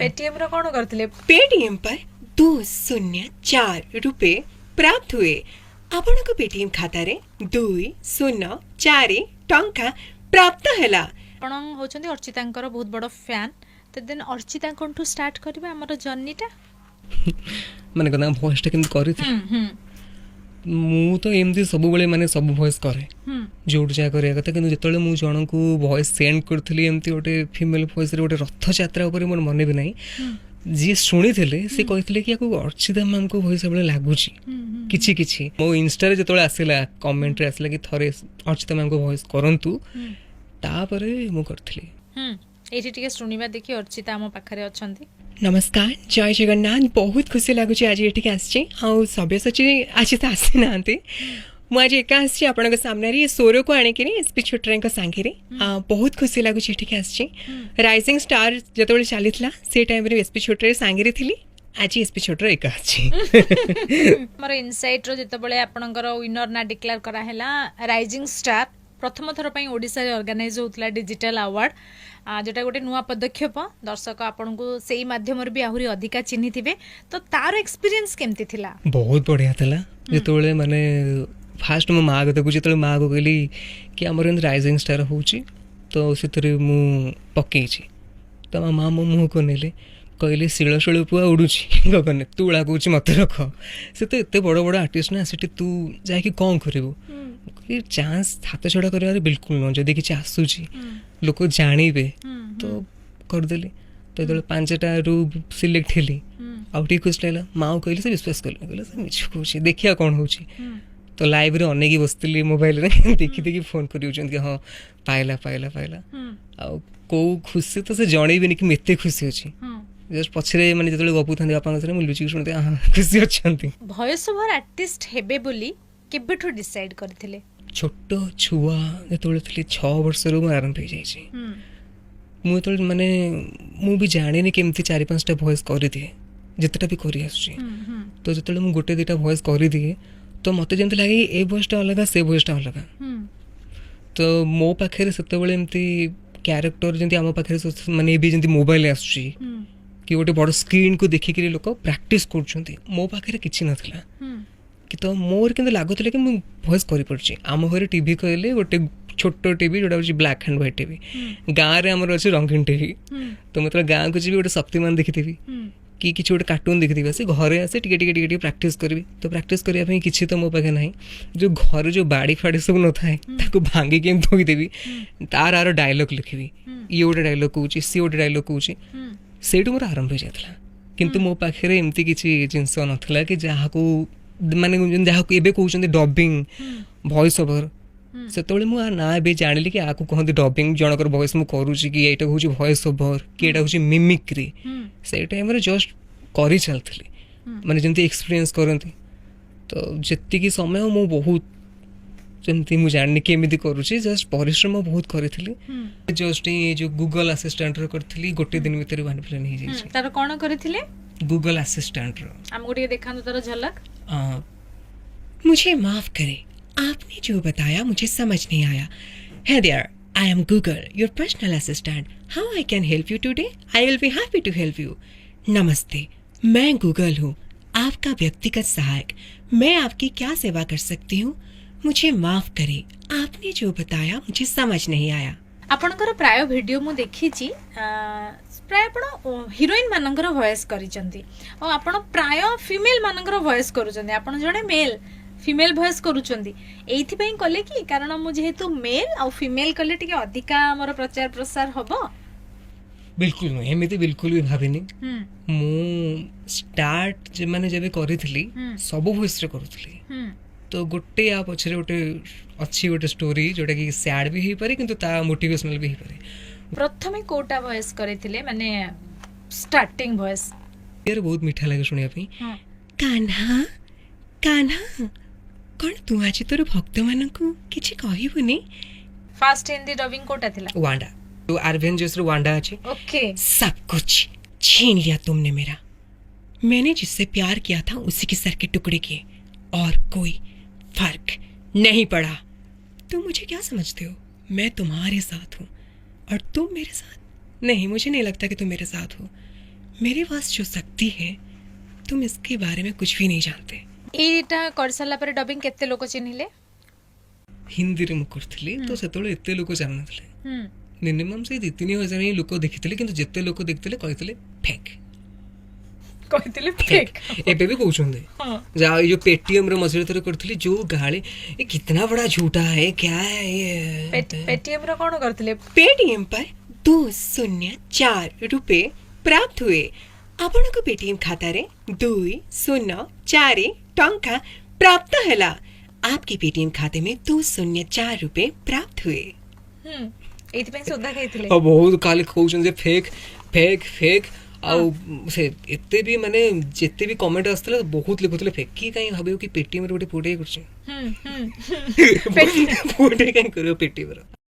Paytm रो कौन करथिले? Paytm पर 204 रुपए प्राप्त हुए। आपनको पेटीएम खाता रे 204 टंका प्राप्त हैला। आपण होचंदी अर्चितांकर बहुत बड़ फैन, तो देन अर्चिता कोंठू स्टार्ट करबे हमर जर्नीटा। माने कना वॉइसटा केम करि थी मु तो एमती सब बेले माने सब वॉइस करे जोट जा करिया कथा, किंतु जेतले मु जण को वॉइस सेंड करथली एमती ओटे फीमेल वॉइस रे ओटे रथ यात्रा ऊपर मोर मने भी नाही। जी सुनी थिले से कहिथिले कि याको अर्चिता मैम को वॉइस बेले लागुची किछि किछि। मो इंस्टा रे जेतले आसिला कमेंट रे आसिला कि थरे अर्चिता मैम को वॉइस करंतु, तापरे मु करथली। एठी टिके सुनिबा देखि अर्चिता हम पाखरे अछंती। नमस्कार, जय जगन्नाथ। बहुत खुशी लगुच आज ये आसी सब्यसाची आज तो आसी ना मुझे एका आसी आपण सामने सोरो को आणिक एसपी छोटरा सांगे बहुत खुशी लगुच ये आसी। राइजिंग स्टार जो चली से टाइम एसपी छोटरा सांगे थी, आज एसपी छोटरा एका आसी। मोर इनसाइट रो जेतबेले आपनकर विनर ना डिक्लेयर करा हैला राइजिंग स्टार प्रथम थर पई ओडिसा रे ऑर्गेनाइज होतला डिजिटल अवार्ड, जेटा गोटे नुआ पदक्षेप। दर्शक आपन को सेही माध्यम रे भी आहुरी अधिका चिन्हि थिबे, तो तार एक्सपीरियंस केमती थिला? बहुत बढ़िया थिला। जेतबेले माने फास्ट मो माँ को जेतबेले माँ को कहली कि हमर राइजिंग स्टार होची, तो सेतरे मु पकेची, तो माँ मो मुह को नेले कहले शिल शिल पुआ उड़ुची गगन तुला कौच मत रख। से तो एत बड़ बड़ आर्टिस्ट ना, से तू जाकि कौन करू चांस हाथ छड़ा कर बिल्कुल नुह। जदि किसी आसूची लोक जानवे तो करदेली। तो जो 5टा रू सिलेक्ट हेली आउ टी खुश लगा। माँ कहली से विश्वास कले से मिछ कौच देखिया कौन हो। तो लाइव रे अनेक बसती मोबाइल रे देखी देखी फोन कर हाँ पाइला पाइला पाइला आउ कौ खुशी तो से जनइबेनि कि एत खुशी अच्छी। जस्ट पछरे माने जतले गपु थांदे बापा सरे मुलुची कि सुनते खुशी अछंती। वॉइस ओवर आर्टिस्ट हेबे बोली केबेठो डिसाइड करथिले? छोट छुआ जतले थली 6 वर्ष रो आरंभ हो जाई। मु तो माने मु भी जाने केमती 4-5टा वॉइस करि दिए जतटा भी करि आछी। तो जतले मु गोटे 2टा वॉइस करि दिए तो मते जेंति लागे ए वॉइसटा अलग से वॉइसटा अलग। तो मो पाखे सेते बेले एमती कैरेक्टर जेंति आम पाखे माने भी जेंति मोबाइल आछी कि गोटे बड़ स्क्रीन को देखिक लोक प्राक्टिस कर मो पाखे किसी नाला कि तो मोर कि लगुला कि मुझे भॉइस कर आम घर टीवी कहले गोटे छोट टीवी जोटा हूँ ब्लैक एंड व्हाइट टीवी। गाँव में आमर अच्छे रंगीन टीवी। तो मतलब गाँव को जी गोटे शक्तिमान देखी कि किसी गोटे कार्टून देखी आसे घरे आसे टिके प्राक्टिस करी। तो प्राक्टिस करने किसी तो मो पाखे ना जो घर जो बाड़ी फाड़ी सब न थाए भांगिक थोईदेवी तार आर डायलॉग लिखी ये गोटे डायलॉग कौच सी गोटे डायलॉग कौच से मोर आरंभ हो जाता। किंतु मो पाखे एमती किसी जिनस नाला कि जहाँ को माने जहाँ एबे कहते डबिंग वॉइस ओवर से ना ए जानी कि आपको कहते डबिंग जनकर वॉइस मुझे करुँची कि यहाँ हूँ वॉइस ओवर कि यहाँ हूँ मिमिक्री। से टाइम जस्ट कर चलती माने जमी एक्सपीरियंस करती। तो जी समय मु बहुत जमती मुझे जानी केमी करुँची जस्ट परिश्रम बहुत करी। जस्ट ये जो गूगल असिस्टेंट करी गोटे दिन भर 1 मिलियन हो जाए। तार कौन करथिले? गूगल असिस्टेंट हमको टिके देखांतो तार झलक। मुझे माफ करें, आपने जो बताया मुझे समझ नहीं आया। Hey there, I am Google, your personal assistant. How I can help you today? I will be happy to help you. नमस्ते, मैं गूगल हूँ, आपका व्यक्तिगत सहायक। मैं आपकी क्या सेवा कर सकती हूँ? मुझे माफ करें, आपने जो बताया मुझे समझ नहीं आया। आपनकर प्राय वीडियो मु देखी छी, प्राय आपण हीरोइन मानकर वॉइस करिसंती और आपण प्राय फीमेल मानकर वॉइस करूचंती। आपण जणे मेल फीमेल वॉइस करूचंती एथि पई कले कि कारण मु जेहेतु मेल और फीमेल कले टिके अधिका हमर प्रचार प्रसार हबो? बिल्कुल नहीं एमिति बिल्कुल भी भाबिनी। मु स्टार्ट जे माने जेबे करिथिली सब वॉइस रे करूथिली। तो गोटे या पछरे गोटे अच्छी गोटे स्टोरी जोटा कि सैड भी हो पारे किंतु ता मोटिवेशनल भी हो पारे। प्रथमे कोटा वॉइस करिथिले माने स्टार्टिंग वॉइस? यार बहुत मीठा लगे सुनिया पई। कान्हा कान्हा कौन तू आज तोर भक्त मानकु किछि कहिबुनी? फास्ट हिंदी डबिंग कोटा थिला? वांडा तो एवेंजर्स रो वांडा अछि। ओके। सब कुछ छीन लिया तुमने मेरा। मैंने जिससे प्यार किया था उसी के सर के टुकड़े किए और कोई फर्क नहीं पड़ा। तुम मुझे क्या समझते हो? मैं तुम्हारे साथ हूँ और तुम मेरे साथ नहीं। मुझे नहीं लगता कि तुम मेरे साथ हो। मेरे पास जो शक्ति है तुम इसके बारे में कुछ भी नहीं जानते। ଏଇଟା କରିସାରିଲା ପରେ ଡବିଂ କେତେ ଲୋକ ଚିହ୍ନିଲେ? ହିନ୍ଦୀରେ ମୁଁ କରିଥିଲି ତ ସେତେବେଳେ ଏତେ ଲୋକ ଜାଣିନଥିଲେ, ମିନିମମ୍ ସେଇ 2-3 ହଜାର ହିଁ ଲୋକ ଦେଖିଥିଲେ, କିନ୍ତୁ ଯେତେ ଲୋକ ଦେଖିଥିଲେ କହିଥିଲେ ଫେକ୍। କହିଥିଲେ ଫେକ୍। ଏବେ ବି କହୁଛନ୍ତି ଯାହା ଏଇ ଯୋଉ ପେଟିଏମ ର ମଝିରେ ଥରେ କରିଥିଲି ଯୋଉ ଗାଳି, ଏ କିतना बड़ा झूठा है क्या है ये। ପେଟିଏମ ର କ'ଣ କରିଥିଲେ? पेटीएम पर 204 रुपए प्राप्त हुए। आपनको पेटीएम खाता रे 204 टंका प्राप्त हैला। आपके पेटीएम खाते में 204 रुपए प्राप्त हुए। ଏଇଥିପାଇଁ ସୋଦା ଖାଇଥିଲେ। ଆଉ ବହୁତ କାଲି କହୁଛନ୍ତି ଯେ ଫେକ୍ ଫେକ୍ ଫେକ୍। ଆଉ ସେ ଏତେ ବି ମାନେ ଯେତେ ବି କମେଣ୍ଟ ଆସିଥିଲା ବହୁତ ଲେଖୁଥିଲେ ଫେକ୍। କିଏ କାହିଁ ଭାବିବ କି ପେଟିଏମ ରେ ଗୋଟେ ପୁଅଟେ କରୁଛି, ପୁଅଟେ କାହିଁ କରିବ ପେଟିଏମ ର।